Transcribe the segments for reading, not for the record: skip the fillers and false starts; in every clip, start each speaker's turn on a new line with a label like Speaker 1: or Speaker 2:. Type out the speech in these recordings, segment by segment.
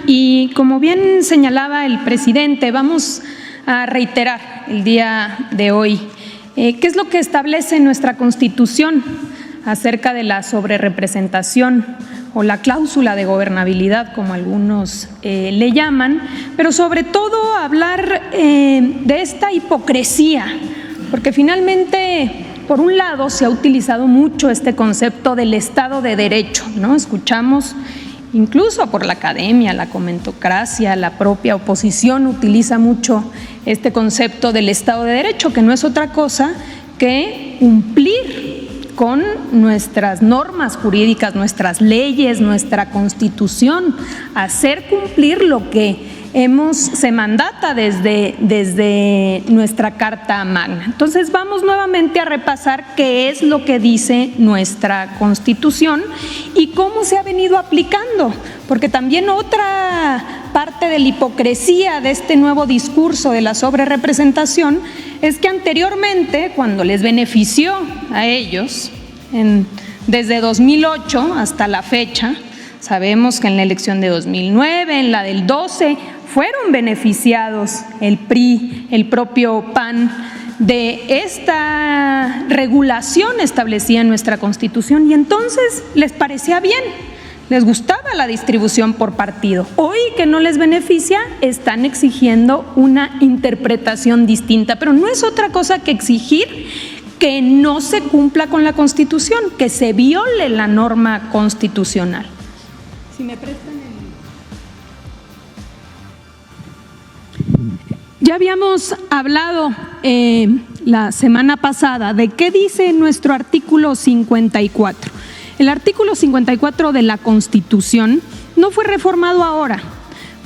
Speaker 1: y como bien señalaba el presidente, vamos a reiterar el día de hoy qué es lo que establece nuestra Constitución acerca de la sobrerepresentación o la cláusula de gobernabilidad, como algunos le llaman, pero sobre todo hablar de esta hipocresía, porque finalmente, por un lado, se ha utilizado mucho este concepto del Estado de Derecho, ¿no? Escuchamos incluso por la academia, la comentocracia, la propia oposición utiliza mucho este concepto del Estado de Derecho, que no es otra cosa que cumplir con nuestras normas jurídicas, nuestras leyes, nuestra Constitución, hacer cumplir lo que se mandata desde nuestra Carta Magna. Entonces vamos nuevamente a repasar qué es lo que dice nuestra Constitución y cómo se ha venido aplicando, porque también otra parte de la hipocresía de este nuevo discurso de la sobrerepresentación es que anteriormente, cuando les benefició a ellos, desde 2008 hasta la fecha, sabemos que en la elección de 2009, en la del 12, fueron beneficiados el PRI, el propio PAN, de esta regulación establecida en nuestra Constitución, y entonces les parecía bien, les gustaba la distribución por partido. Hoy que no les beneficia, están exigiendo una interpretación distinta, pero no es otra cosa que exigir que no se cumpla con la Constitución, que se viole la norma constitucional. Si me prestan Ya habíamos hablado la semana pasada de qué dice nuestro artículo 54. El artículo 54 de la Constitución no fue reformado ahora,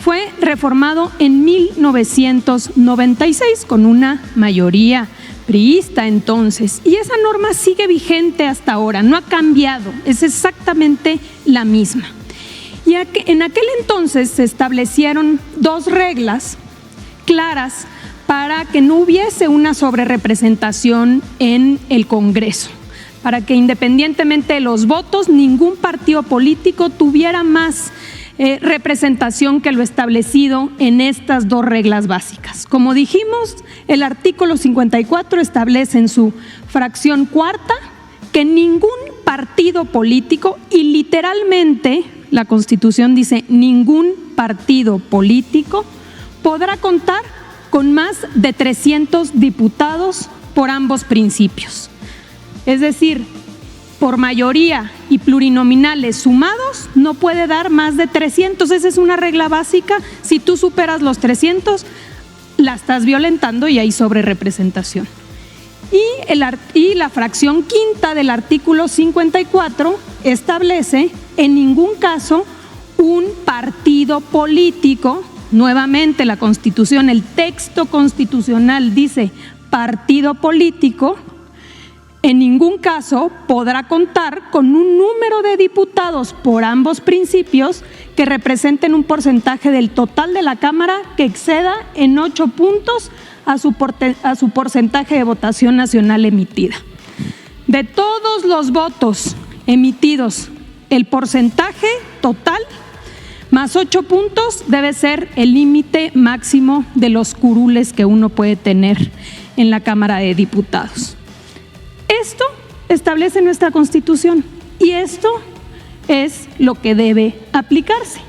Speaker 1: fue reformado en 1996 con una mayoría priista entonces, y esa norma sigue vigente hasta ahora, no ha cambiado, es exactamente la misma. Y en aquel entonces se establecieron dos reglas claras para que no hubiese una sobrerepresentación en el Congreso, para que independientemente de los votos, ningún partido político tuviera más representación que lo establecido en estas dos reglas básicas. Como dijimos, el artículo 54 establece en su fracción cuarta que ningún partido político, y literalmente la Constitución dice ningún partido político, podrá contar con más de 300 diputados por ambos principios. Es decir, por mayoría y plurinominales sumados, no puede dar más de 300. Esa es una regla básica. Si tú superas los 300, la estás violentando y hay sobrerepresentación. Y la fracción quinta del artículo 54 establece en ningún caso un partido político. Nuevamente la Constitución, el texto constitucional dice partido político, en ningún caso podrá contar con un número de diputados por ambos principios que representen un porcentaje del total de la Cámara que exceda en 8 puntos a su porcentaje de votación nacional emitida. De todos los votos emitidos, el porcentaje total más 8 puntos debe ser el límite máximo de los curules que uno puede tener en la Cámara de Diputados. Esto establece nuestra Constitución y esto es lo que debe aplicarse.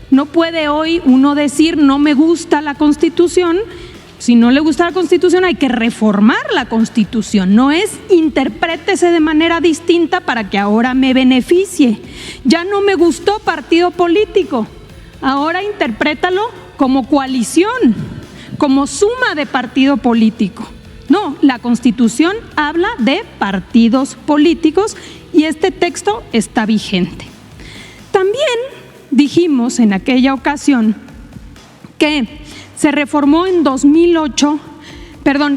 Speaker 1: No puede hoy uno decir no me gusta la Constitución. Si no le gusta la Constitución, hay que reformar la Constitución. No es interprétese de manera distinta para que ahora me beneficie. Ya no me gustó partido político, ahora interprétalo como coalición, como suma de partido político. No, la Constitución habla de partidos políticos y este texto está vigente. También dijimos en aquella ocasión que se reformó en 2008,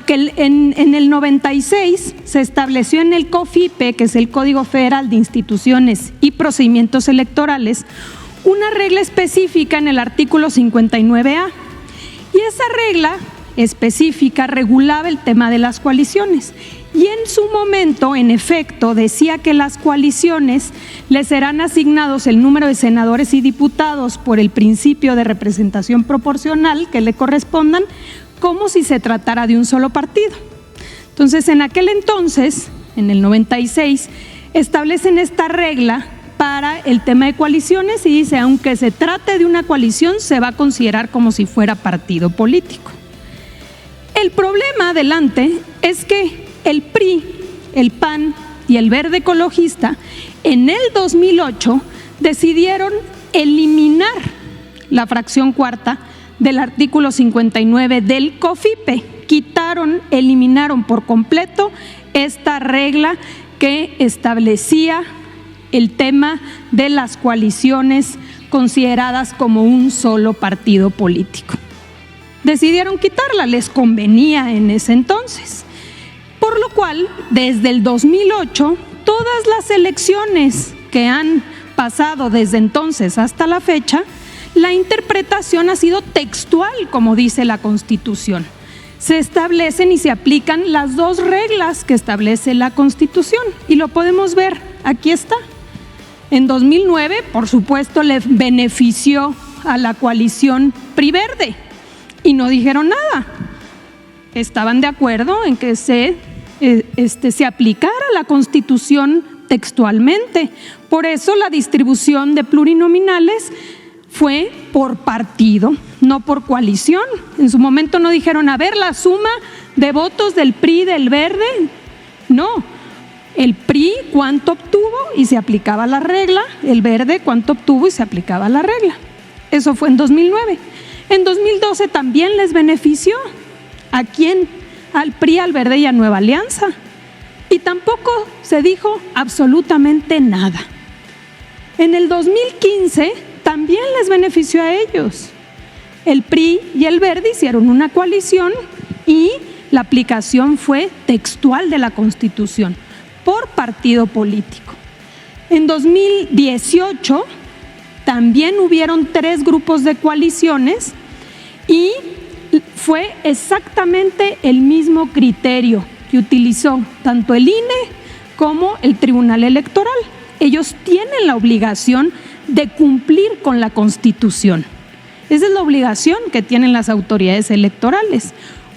Speaker 1: que en el 96 se estableció en el COFIPE, que es el Código Federal de Instituciones y Procedimientos Electorales, una regla específica en el artículo 59A. Y esa regla específica regulaba el tema de las coaliciones Y en su momento, en efecto, decía que las coaliciones les serán asignados el número de senadores y diputados por el principio de representación proporcional que le correspondan, como si se tratara de un solo partido. Entonces, en aquel entonces, en el 96, establecen esta regla para el tema de coaliciones y dice, aunque se trate de una coalición, se va a considerar como si fuera partido político. El problema adelante es que el PRI, el PAN y el Verde Ecologista en el 2008 decidieron eliminar la fracción cuarta del artículo 59 del COFIPE. Eliminaron por completo esta regla que establecía el tema de las coaliciones consideradas como un solo partido político. Decidieron quitarla, les convenía en ese entonces. Por lo cual, desde el 2008, todas las elecciones que han pasado desde entonces hasta la fecha, la interpretación ha sido textual, como dice la Constitución. Se establecen y se aplican las dos reglas que establece la Constitución y lo podemos ver, aquí está. En 2009, por supuesto, le benefició a la coalición PRI-Verde y no dijeron nada. Estaban de acuerdo en que se aplicara la Constitución textualmente. Por eso la distribución de plurinominales fue por partido, no por coalición. En su momento no dijeron, a ver, la suma de votos del PRI, del Verde. No, el PRI cuánto obtuvo y se aplicaba la regla, el Verde cuánto obtuvo y se aplicaba la regla. Eso fue en 2009. En 2012 también les benefició. ¿A quién? Al PRI, al Verde y a Nueva Alianza. Y tampoco se dijo absolutamente nada. En el 2015 también les benefició a ellos. El PRI y el Verde hicieron una coalición y la aplicación fue textual de la Constitución por partido político. En 2018 también hubieron 3 grupos de coaliciones y fue exactamente el mismo criterio que utilizó tanto el INE como el Tribunal Electoral. Ellos tienen la obligación de cumplir con la Constitución. Esa es la obligación que tienen las autoridades electorales,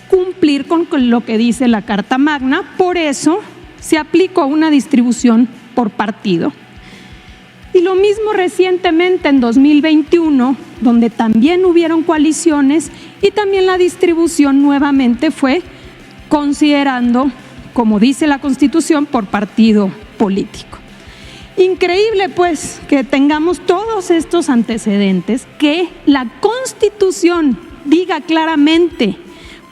Speaker 1: cumplir con lo que dice la Carta Magna. Por eso se aplicó una distribución por partido. Y lo mismo recientemente en 2021, donde también hubieron coaliciones y también la distribución nuevamente fue considerando, como dice la Constitución, por partido político. Increíble pues que tengamos todos estos antecedentes, que la Constitución diga claramente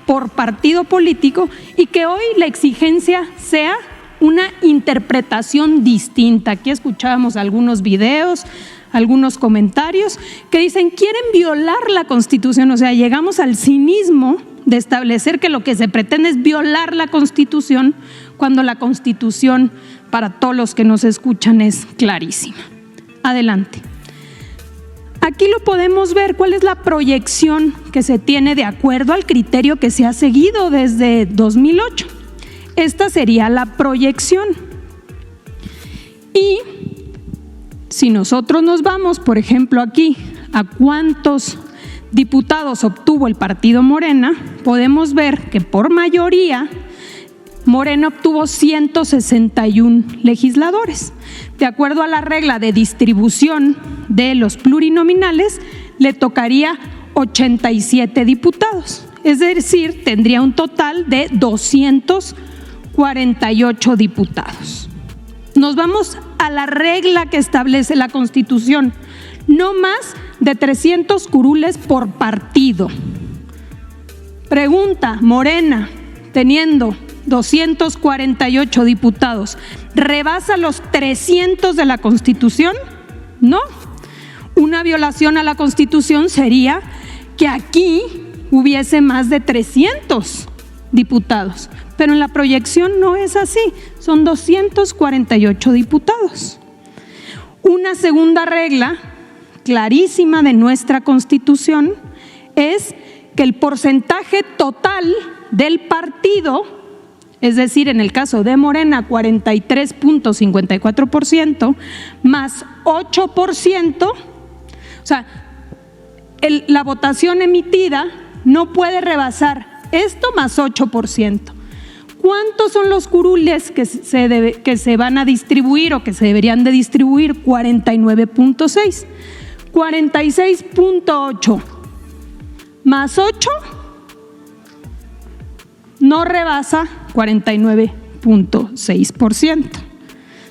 Speaker 1: por partido político y que hoy la exigencia sea una interpretación distinta. Aquí escuchábamos algunos videos, algunos comentarios que dicen quieren violar la Constitución, o sea, llegamos al cinismo de establecer que lo que se pretende es violar la Constitución cuando la Constitución, para todos los que nos escuchan, es clarísima. Adelante. Aquí lo podemos ver, cuál es la proyección que se tiene de acuerdo al criterio que se ha seguido desde 2008. Esta sería la proyección. Y si nosotros nos vamos, por ejemplo, aquí, a cuántos diputados obtuvo el partido Morena, podemos ver que por mayoría Morena obtuvo 161 legisladores. De acuerdo a la regla de distribución de los plurinominales, le tocaría 87 diputados. Es decir, tendría un total de 248 diputados. Nos vamos a la regla que establece la Constitución. No más de 300 curules por partido. Pregunta, Morena, teniendo 248 diputados, ¿rebasa los 300 de la Constitución? No. Una violación a la Constitución sería que aquí hubiese más de 300 diputados, pero en la proyección no es así, son 248 diputados. Una segunda regla clarísima de nuestra Constitución es que el porcentaje total del partido, es decir, en el caso de Morena, 43.54%, más 8%, o sea, la votación emitida no puede rebasar esto más 8%. ¿Cuántos son los curules que se van a distribuir o que se deberían de distribuir? 49.6. 46.8 más 8 no rebasa 49.6%.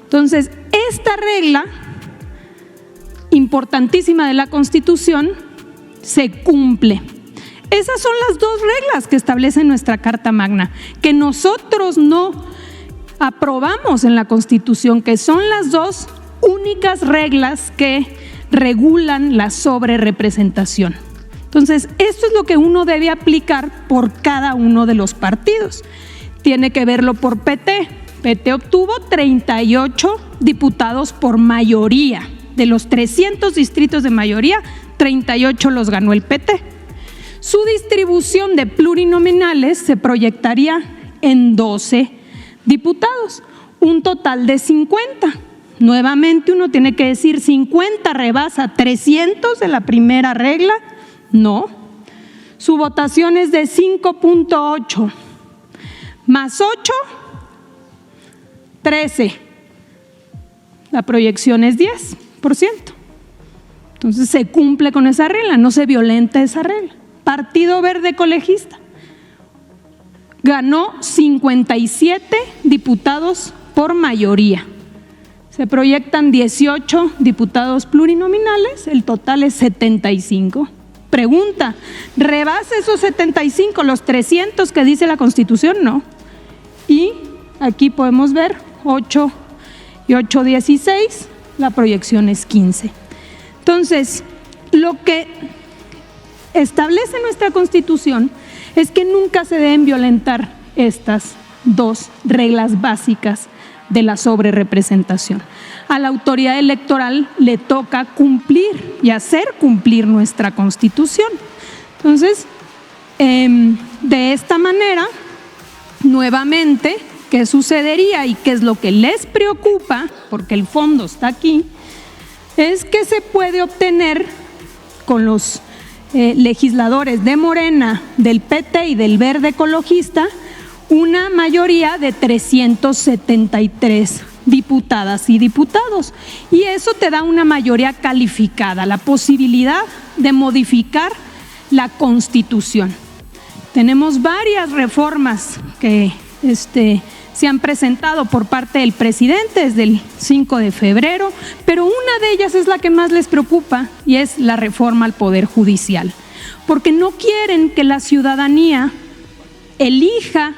Speaker 1: Entonces, esta regla importantísima de la Constitución se cumple. Esas son las dos reglas que establece nuestra Carta Magna, que nosotros no aprobamos en la Constitución, que son las dos únicas reglas que regulan la sobrerepresentación. Entonces, esto es lo que uno debe aplicar por cada uno de los partidos. Tiene que verlo por PT. PT obtuvo 38 diputados por mayoría. De los 300 distritos de mayoría, 38 los ganó el PT. Su distribución de plurinominales se proyectaría en 12 diputados, un total de 50. Nuevamente uno tiene que decir, ¿50 rebasa 300 de la primera regla? No. Su votación es de 5.8 más 8, 13. La proyección es 10%. Entonces se cumple con esa regla, no se violenta esa regla. Partido Verde Ecologista ganó 57 diputados por mayoría. Se proyectan 18 diputados plurinominales, el total es 75. Pregunta, ¿rebasa esos 75 los 300 que dice la Constitución? No. Y aquí podemos ver 8 y 8, 16, la proyección es 15. Entonces, lo que establece nuestra Constitución es que nunca se deben violentar estas dos reglas básicas de la sobrerepresentación. A la autoridad electoral le toca cumplir y hacer cumplir nuestra Constitución. Entonces, de esta manera, nuevamente, ¿qué sucedería y qué es lo que les preocupa? Porque el fondo está aquí, es que se puede obtener con los legisladores de Morena, del PT y del Verde Ecologista una mayoría de 373 diputadas y diputados. Y eso te da una mayoría calificada, la posibilidad de modificar la Constitución. Tenemos varias reformas que se han presentado por parte del presidente desde el 5 de febrero, pero una de ellas es la que más les preocupa y es la reforma al Poder Judicial, porque no quieren que la ciudadanía elija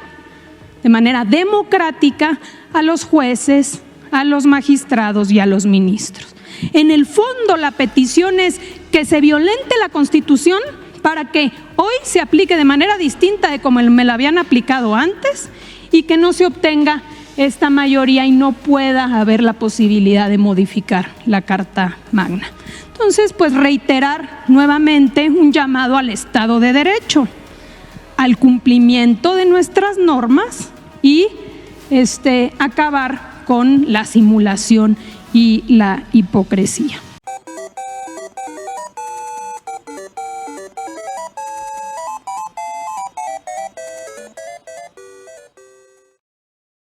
Speaker 1: de manera democrática a los jueces, a los magistrados y a los ministros. En el fondo, la petición es que se violente la Constitución para que hoy se aplique de manera distinta de como me la habían aplicado antes y que no se obtenga esta mayoría y no pueda haber la posibilidad de modificar la Carta Magna. Entonces, pues reiterar nuevamente un llamado al Estado de Derecho, al cumplimiento de nuestras normas y acabar con la simulación y la hipocresía.